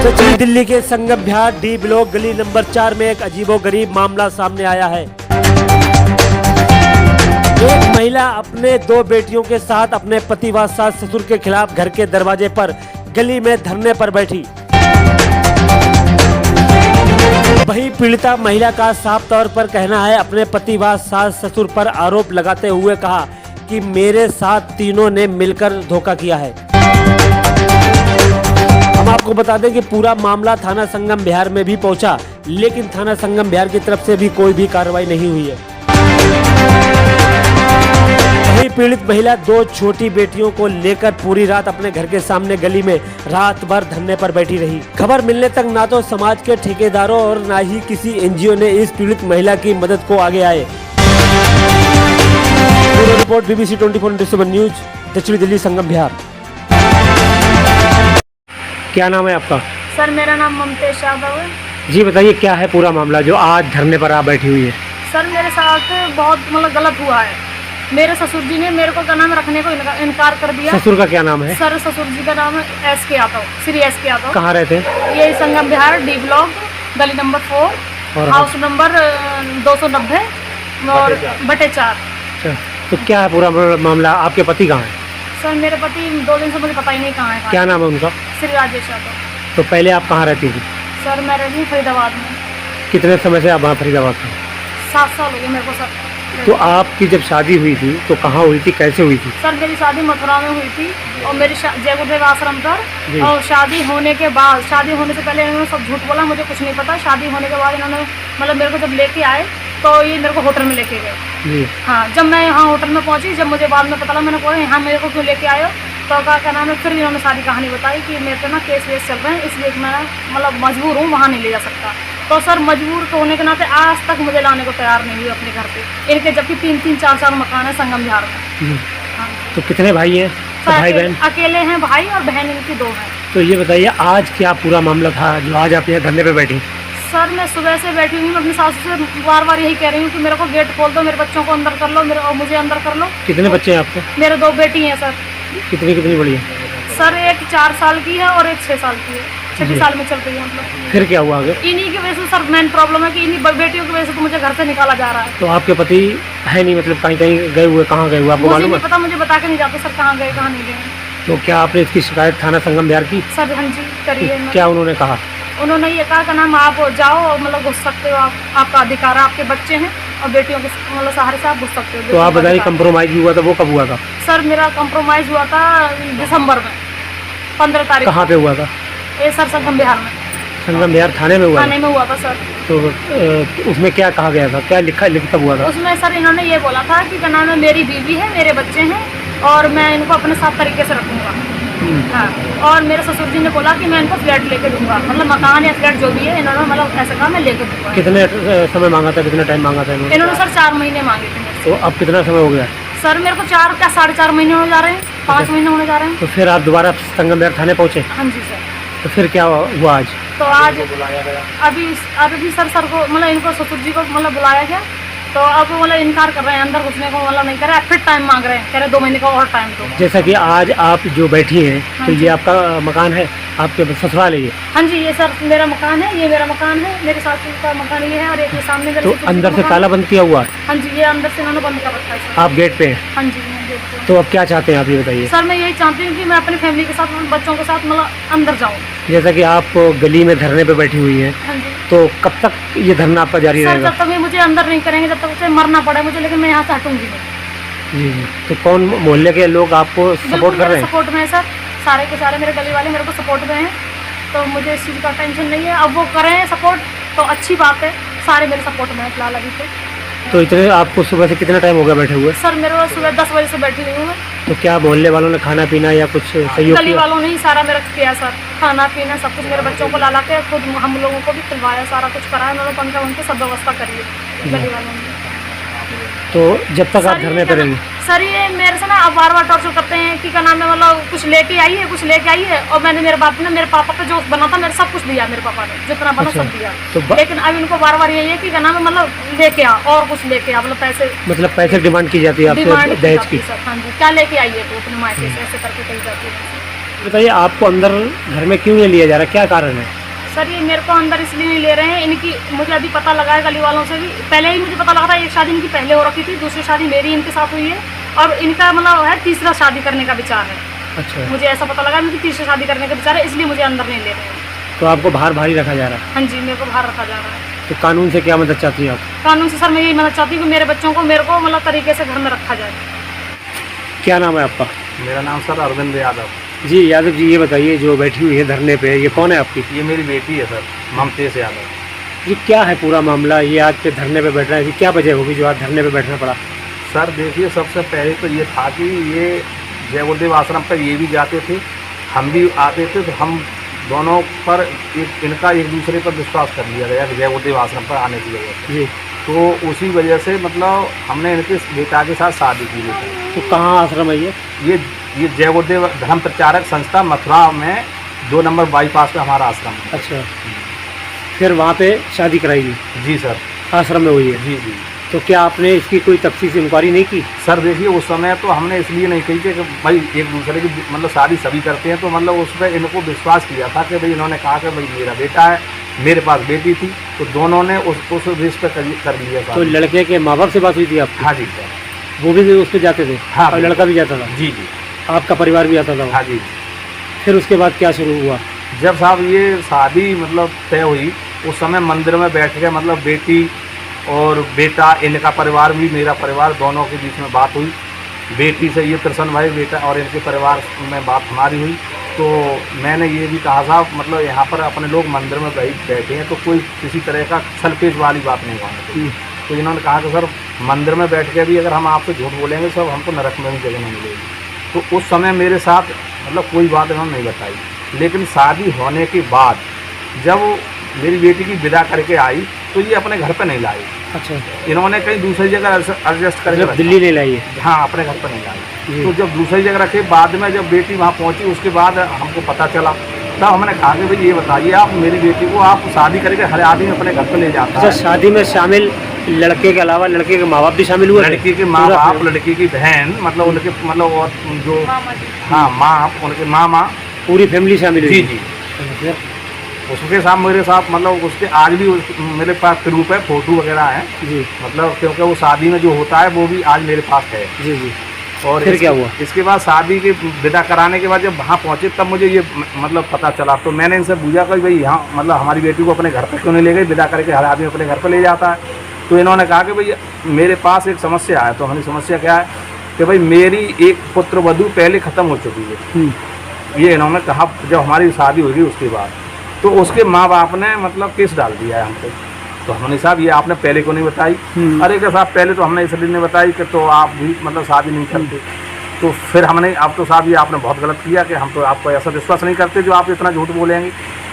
दक्षिणी दिल्ली के संगम विहार D block गली नंबर 4 में एक अजीबोगरीब मामला सामने आया है। एक महिला अपने 2 बेटियों के साथ अपने पति व सास ससुर के खिलाफ घर के दरवाजे पर गली में धरने पर बैठी। वहीं पीड़िता महिला का साफ तौर पर कहना है, अपने पति व सास ससुर पर आरोप लगाते हुए कहा कि मेरे साथ तीनों ने मिलकर धोखा किया है। हम आपको बता दें कि पूरा मामला थाना संगम विहार में भी पहुंचा, लेकिन थाना संगम विहार की तरफ से भी कोई भी कार्रवाई नहीं हुई है। वहीं पीड़ित महिला 2 छोटी बेटियों को लेकर पूरी रात अपने घर के सामने गली में रात भर धरने पर बैठी रही। खबर मिलने तक ना तो समाज के ठेकेदारों और ना ही किसी एनजीओ ने इस पीड़ित महिला की मदद को आगे आए। ब्यूरो रिपोर्ट BBC 24/7 न्यूज, दक्षिणी दिल्ली संगम विहार। क्या नाम है आपका? सर मेरा नाम ममतेश यादव है। जी बताइए, क्या है पूरा मामला जो आज धरने पर आप बैठी हुई है? सर मेरे साथ बहुत गलत हुआ है। मेरे ससुर जी ने मेरे को क्या नाम रखने को इनकार कर दिया। ससुर का क्या नाम है? सर ससुर जी का नाम है SK यादव, श्री SK यादव। कहाँ रहते हैं? ये संगम विहार डी ब्लॉक गली नंबर 4 और हाउस नंबर 290 और बटे 4। अच्छा, तो क्या है पूरा मामला? आपके पति कहाँ है? सर मेरे पति 2 दिन से मुझे पता ही नहीं कहाँ है। क्या नाम है उनका? श्री राजेश यादव। तो पहले आप कहाँ रहती थी? सर मैं रहती हूँ फरीदाबाद में। कितने समय से आप वहाँ फरीदाबाद में? 7 साल हो गए मेरे को सर। तो आपकी जब शादी हुई थी तो कहाँ हुई थी, कैसे हुई थी? सर मेरी शादी मथुरा में हुई थी और मेरी जय गुरुदेव आश्रम पर। और शादी होने के बाद, शादी होने से पहले इन्होंने सब झूठ बोला, मुझे कुछ नहीं पता। शादी होने के बाद इन्होंने मेरे को जब लेके आए तो ये मेरे को होटल में लेके गए। हाँ, जब मैं यहाँ होटल में पहुँची, जब मुझे बाद में पता लगा, मैंने कहा यहाँ मेरे को क्यों लेके आए हो, तो क्या नाम है, फिर इन्होंने सारी कहानी बताई कि मेरे पे ना केस वेस चल रहे हैं, इसलिए मैं मजबूर हूँ, वहाँ नहीं ले जा सकता। तो सर मजबूर होने के नाते आज तक मुझे लाने को तैयार नहीं हुई अपने घर पे। इनके जबकि 3-3, 4-4 मकान है संगम विहार में। हाँ। तो कितने भाई हैं? भाई बहन? अकेले हैं भाई, और बहन इनकी 2 हैं। तो ये बताइए आज क्या पूरा मामला था जो आज आप यहाँ धरने पे बैठी? सर मैं सुबह से बैठी हुई हूँ, अपनी सासू से बार यही कह रही हूँ कि मेरे को गेट खोल दो, मेरे बच्चों को अंदर कर लो, और मुझे अंदर कर लो। कितने बच्चे हैं आपके? मेरे 2 बेटी हैं सर। कितनी बड़ी है? सर एक 4 साल की है और एक 6 साल की है। 6 साल में चल रही है मतलब। फिर क्या हुआ आगे? इन्हीं की वजह से सर मेन प्रॉब्लम है कि इन्हीं बेटियों की वजह से तो मुझे घर से निकाला जा रहा है। तो आपके पति है नहीं, मतलब कहीं गए हुए? कहाँ गए हुए आपको मालूम है? मुझे नहीं पता, मुझे बता के नहीं जाते सर कहाँ गए कहाँ नहीं गए। तो क्या आपने इसकी शिकायत थाना संगम विहार की? सर हाँ जी करिए। क्या उन्होंने कहा? उन्होंने ये कहा कि नाम आप जाओ, घुस सकते हो, आपका अधिकार है, आपके बच्चे हैं और बेटियों के सहारे से आप घुस सकते हो। तो आप बताइए कंप्रोमाइज हुआ था, वो कब हुआ था? सर मेरा कंप्रोमाइज हुआ था दिसंबर में 15 तारीख। कहाँ पे हुआ था? ये सर संगम विहार में। संगम विहार थाने में हुआ? थाने में हुआ था सर। तो उसमें क्या कहा गया था, क्या लिखा हुआ था? उसमें सर इन्होंने ये बोला था कि क्या नाम है, मेरी बीवी है, मेरे बच्चे हैं और मैं इनको अपने साथ तरीके से रखूँगा। हाँ, और मेरे ससुर जी ने बोला कि मैं इनको फ्लैट लेके दूंगा, मकान या फ्लैट जो भी है, इन्होंने ऐसा कहा मैं लेके दूंगा। कितने समय मांगा था, कितना टाइम मांगा था इन्होंने? सर 4 महीने मांगे थे। तो अब कितना समय हो गया? सर मेरे को 4 क्या 4.5 महीने होने जा रहे हैं, 5 महीने होने जा रहे हैं। तो फिर आप दोबारा संगम विहार थाने पहुँचे? हाँ जी सर। तो फिर क्या हुआ आज? तो आज अभी सर को इनको ससुर जी को बुलाया गया, तो अब इनकार कर रहे हैं, अंदर घुसने को नहीं कर रहे, फिर टाइम मांग रहे हैं, कह रहे 2 महीने का और टाइम दो। जैसा कि आज आप जो बैठी हैं, तो ये आपका मकान है, आपके ससुराल है ये? हाँ जी, ये सर मेरा मकान है, ये मेरा मकान है, मेरे सासू का मकान ये है, और एक ये सामने मेरे। तो अंदर से ताला बंद किया हुआ है? हाँ जी, ये अंदर से इन्होंने बंद कर रखा है। आप गेट पे हैं? हाँ जी मैं गेट पे। तो अब क्या चाहते हैं आप, ये बताइए? सर मैं यही चाहती हूँ कि मैं अपनी फैमिली के साथ, बच्चों के साथ अंदर जाऊँ। जैसा कि आप गली में धरने पे बैठी हुई हैं, हाँ जी, तो कब तक ये धरना आपका जारी रहेगा? जब तक ये मुझे अंदर नहीं करेंगे, जब तक उसे मरना पड़े मुझे, लेकिन मैं यहाँ से हटूंगी नहीं। जी। तो कौन मोहल्ले के लोग आपको सपोर्ट कर रहे हैं? सपोर्ट में है सर, सारे के सारे मेरे गली वाले मेरे को सपोर्ट में हैं, तो मुझे इस चीज़ का टेंशन नहीं है। अब वो करें सपोर्ट तो अच्छी बात है, सारे मेरे सपोर्ट में है फिलहाल अभी तो इतने आपको सुबह से कितना टाइम हो गया बैठे हुए? सर मेरे को सुबह 10 बजे से बैठी हुई हूँ। तो क्या मोहल्ले वालों ने खाना पीना या कुछ सहयोग? गली वालों ने ही सारा मेरा किया सर, खाना पीना सब कुछ, मेरे बच्चों को ला के खुद हम लोगों को भी खिलवाया, सारा कुछ कराया, उन्होंने 15 घंटे सब व्यवस्था करी है गली वालों ने। तो जब तक आप धरने पे रहेंगे? सर ये मेरे से ना अब बार टॉर्चर करते हैं कि क्या नाम है, कुछ लेके आई है, कुछ लेके आई है, और मैंने मेरे पापा पे जो बना था, मेरे सब कुछ दिया, मेरे पापा ने जितना बना सब दिया। तो लेकिन अब इनको बार यही है कि क्या नाम है, लेके आ और कुछ लेके आ, पैसे डिमांड की जाती है आपसे दहेज की? सर हाँ जी, क्या लेके आई है तो अपने मायके से, ऐसे करके कही जाती है। बताइए, आपको अंदर घर में क्यों नहीं लिया जा रहा, क्या कारण है? सर ये मेरे को अंदर इसलिए नहीं ले रहे हैं, इनकी मुझे अभी पता लगा है गली वालों से भी, पहले ही मुझे पता लगा था। एक शादी इनकी पहले हो रखी थी, दूसरी शादी मेरी इनके साथ हुई है, और इनका मतलब है तीसरा शादी करने का विचार है। अच्छा, मुझे ऐसा पता लगा इनकी तीसरी शादी करने का विचार है, इसलिए मुझे अंदर नहीं ले रहे हैं। तो आपको बाहर भारी रखा जा रहा है? हाँ जी, मेरे को बाहर रखा जा रहा है। तो कानून से क्या मदद चाहती हैं आप? कानून से सर मैं यही मदद चाहती हूँ कि मेरे बच्चों को मेरे को मतलब तरीके से घर में रखा जाए। क्या नाम है आपका? मेरा नाम सर अरविंद यादव। जी यादव जी, ये बताइए जो बैठी हुई है धरने पे, ये कौन है आपकी? ये मेरी बेटी है सर, ममतेज यादव। ये क्या है पूरा मामला, ये आज पे धरने पे बैठ रहा है, क्या वजह होगी जो आज धरने पे बैठना पड़ा? सर देखिए, सबसे पहले तो ये था कि ये जय गुरुदेव आश्रम पर ये भी जाते थे, हम भी आते थे, तो हम दोनों पर इनका एक दूसरे पर विश्वास कर लिया गया कि जय गुरुदेव आश्रम पर आने की वजह से। जी, तो उसी वजह से मतलब हमने इनके बेटा के साथ शादी की थी। तो कहाँ आश्रम है ये? ये जय गुरुदेव धर्म प्रचारक संस्था मथुरा में 2 नंबर बाईपास पे हमारा आश्रम है। अच्छा, फिर वहाँ पे शादी कराई जी सर, आश्रम में हुई है? जी जी। तो क्या आपने इसकी कोई तफ्सीस इंक्वायरी नहीं की? सर देखिए, उस समय तो हमने इसलिए नहीं कही थी कि भाई एक दूसरे की मतलब शादी सभी करते हैं, तो मतलब उस पर इनको विश्वास किया था कि भाई इन्होंने कहा कि भाई मेरा बेटा है, मेरे पास बेटी थी, तो दोनों ने उस रिश्ते पर कर लिया था। तो लड़के के माँ बाप से बात हुई थी आपकी? हाँ जी सर। वो भी उस पर जाते थे? हाँ, और लड़का भी जाता था? जी जी। आपका परिवार भी आता था? हाँ जी। फिर उसके बाद क्या शुरू हुआ? जब साहब ये शादी मतलब तय हुई, उस समय मंदिर में बैठ के मतलब बेटी और बेटा, इनका परिवार भी मेरा परिवार, दोनों के बीच में बात हुई। बेटी से ये कृष्ण भाई बेटा और इनके परिवार में बात हमारी हुई, तो मैंने ये भी कहा साहब मतलब यहाँ पर अपने लोग मंदिर में बैठे हैं, तो कोई किसी तरह का छलपेश वाली बात नहीं होनी चाहिए। तो इन्होंने कहा कि सर मंदिर में बैठ के भी अगर हम आपसे झूठ बोलेंगे सब हमको नरक में भी जगह नहीं मिलेगी। तो उस समय मेरे साथ मतलब कोई बात इन्होंने नहीं बताई, लेकिन शादी होने के बाद जब मेरी बेटी की विदा करके आई तो ये अपने घर पे नहीं लाई। अच्छा, इन्होंने कहीं दूसरी जगह एडजस्ट करके जब दिल्ली नहीं लाई है? हाँ, अपने घर पर नहीं लाई। तो जब दूसरी जगह रखे, बाद में जब बेटी वहाँ पहुँची उसके बाद हमको पता चला, तब हमने कहा कि भाई ये बताइए आप मेरी बेटी को आप शादी करके हर आदमी अपने घर पर ले जाता है। शादी में शामिल लड़के के अलावा लड़के के माँ बाप भी शामिल हुए? लड़की के माँ बाप, लड़की की बहन, मतलब उनके मतलब और जो हाँ माँ, उनके मामा, पूरी फैमिली शामिल हुई? जी जी। उसके साथ मेरे साथ मतलब उसके आज भी मेरे पास प्रूफ है, फोटो वगैरह है जी, मतलब क्योंकि वो शादी में जो होता है वो भी आज मेरे पास है। जी जी। और फिर क्या हुआ? इसके बाद शादी के विदा कराने के बाद जब वहाँ पहुँचे तब मुझे ये मतलब पता चला, तो मैंने इनसे पूछा कि भाई यहाँ मतलब हमारी बेटी को अपने घर पर क्यों नहीं ले गई, विदा करके हर आदमी अपने घर पर ले जाता है। तो इन्होंने कहा कि भाई मेरे पास एक समस्या है। तो हमारी समस्या क्या है कि भाई मेरी एक पुत्र वधू पहले ख़त्म हो चुकी है, ये इन्होंने कहा जब हमारी शादी होगी उसके बाद। तो उसके माँ बाप ने मतलब केस डाल दिया है हम पे। तो हमने साहब ये आपने पहले को नहीं बताई। अरे क्या साहब पहले तो हमने इसलिए नहीं बताई कि तो आप भी मतलब शादी नहीं करते। तो फिर हमने अब तो साहब ये आपने बहुत गलत किया कि हम तो आपको ऐसा विश्वास नहीं करते जो आप इतना झूठ बोलेंगे।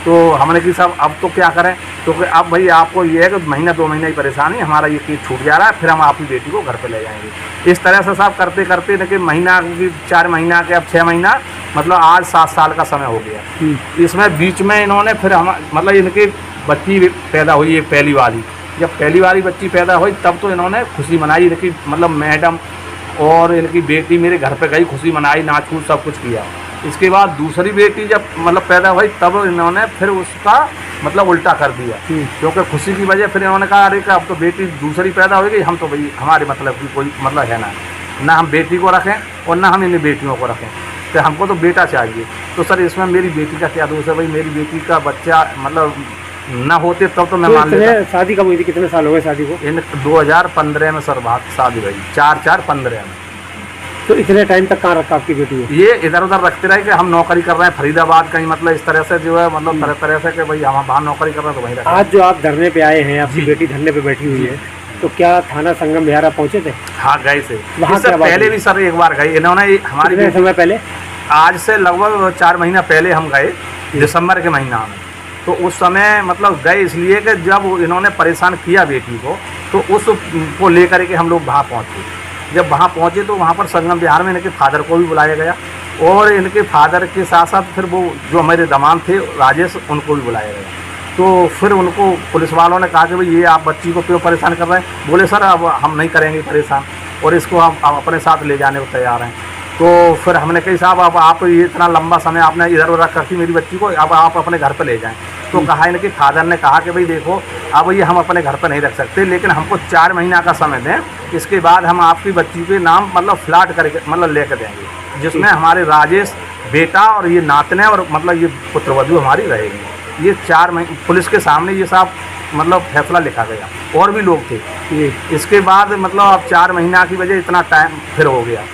तो हमने कि साहब अब तो क्या करें, तो अब भाई आपको ये है कि महीना 2 महीना ही परेशानी, हमारा ये केस छूट जा रहा है, फिर हम आपकी बेटी को घर पे ले जाएंगे। इस तरह से साहब करते करते देखिए महीना 4 महीना के अब 6 महीना मतलब आज 7 साल का समय हो गया। इसमें बीच में इन्होंने फिर हम मतलब इनकी बच्ची पैदा हुई एक पहली वाली, जब पहली वाली बच्ची पैदा हुई तब तो इन्होंने खुशी मनाई, इनकी मतलब मैडम और इनकी बेटी मेरे घर पे गई, खुशी मनाई, नाच कूद सब कुछ किया। इसके बाद दूसरी बेटी जब मतलब पैदा हुई तब इन्होंने फिर उसका मतलब उल्टा कर दिया, क्योंकि खुशी की वजह फिर इन्होंने कहा अरे अब तो बेटी दूसरी पैदा हो गई, हम तो भाई हमारे मतलब की कोई मतलब है ना हम बेटी को रखें और ना हम इन बेटियों को रखें, तो हमको तो बेटा चाहिए। तो सर इसमें मेरी बेटी का क्या दोष है भाई, मेरी बेटी का बच्चा मतलब ना होते तब तो मैं मान लेता। शादी कब हुई थी, कितने साल हो गए शादी को? इन 2015 में सर बात शादी हुई, 4/4/15 में। तो इतने टाइम तक कहाँ रखा आपकी बेटी को? ये इधर उधर रखते रहे कि हम नौकरी कर रहे हैं फरीदाबाद कहीं, मतलब इस तरह से जो है मतलब तरह तरह से कि भाई हम वहाँ नौकरी कर रहे हैं तो वहीं रखा। आज जो आप धरने पे आए हैं, आपकी बेटी धरने पे बैठी हुई है, तो क्या थाना संगम बिहार पहुँचे थे? हाँ गए थे, वहाँ इससे पहले भी सर एक बार गए इन्होंने हमारी समय पहले, आज से लगभग 4 महीना पहले हम गए, दिसंबर के महीना में। तो उस समय मतलब गए इसलिए कि जब इन्होंने परेशान किया बेटी को तो उसको लेकर के हम लोग वहाँ पहुँचे। जब वहाँ पहुँचे तो वहाँ पर संगम बिहार में इनके फादर को भी बुलाया गया और इनके फादर के साथ साथ फिर वो जो हमारे दामाद थे राजेश, उनको भी बुलाया गया। तो फिर उनको पुलिस वालों ने कहा कि भाई ये आप बच्ची को क्यों परेशान कर रहे हैं? बोले सर अब हम नहीं करेंगे परेशान और इसको हम अपने साथ ले जाने को तैयार हैं। तो फिर हमने कही साहब अब आप ये इतना लंबा समय आपने इधर उधर रखी मेरी बच्ची को, अब आप अपने घर पर ले जाएं। तो कहा इनके फादर ने कहा कि भाई देखो अब ये हम अपने घर पर नहीं रख सकते, लेकिन हमको 4 महीना का समय दें, इसके बाद हम आपकी बच्ची के नाम मतलब फ्लैट करके मतलब लेकर देंगे, जिसमें हमारे राजेश बेटा और ये नातने और मतलब ये पुत्रवधू हमारी रहेगी। ये 4 महीने पुलिस के सामने ये साहब मतलब फैसला लिखा गया, और भी लोग थे। इसके बाद मतलब अब 4 महीना की वजह इतना टाइम फिर हो गया।